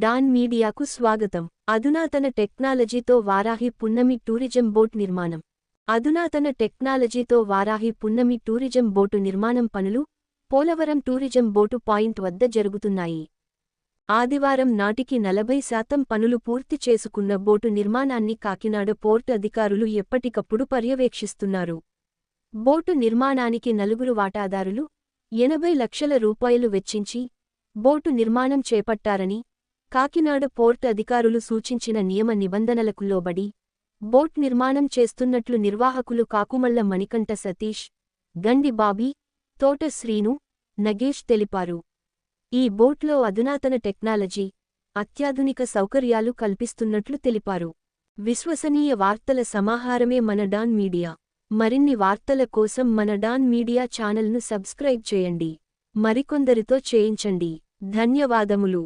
Don మీడియాకు స్వాగతం. అధునాతన టెక్నాలజీతో వారాహి పున్నమి టూరిజం బోట్ నిర్మాణం. అధునాతన టెక్నాలజీతో వారాహి పున్నమి టూరిజం బోటు నిర్మాణం పనులు పోలవరం టూరిజం బోటు పాయింట్ వద్ద జరుగుతున్నాయి. ఆదివారం నాటికి 40% పనులు పూర్తి చేసుకున్న బోటు నిర్మాణాన్ని కాకినాడ పోర్టు అధికారులు ఎప్పటికప్పుడు పర్యవేక్షిస్తున్నారు. బోటు నిర్మాణానికి 4 వాటాదారులు 80 లక్షల రూపాయలు వెచ్చించి బోటు నిర్మాణం చేపట్టారని, కాకినాడ పోర్టు అధికారులు సూచించిన నియమ నిబంధనలకు లోబడి బోట్ నిర్మాణం చేస్తున్నట్లు నిర్వాహకులు కాకుమళ్ల మణికంఠ సతీష్, గండి బాబీ, తోట శ్రీను, నగేష్ తెలిపారు. ఈ బోట్లో అధునాతన టెక్నాలజీ, అత్యాధునిక సౌకర్యాలు కల్పిస్తున్నట్లు తెలిపారు. విశ్వసనీయ వార్తల సమాహారమే మన డాన్ మీడియా. మరిన్ని వార్తల కోసం మన డాన్ మీడియా ఛానల్ను సబ్స్క్రైబ్ చేయండి. మరికొందరితో చేయించండి. ధన్యవాదములు.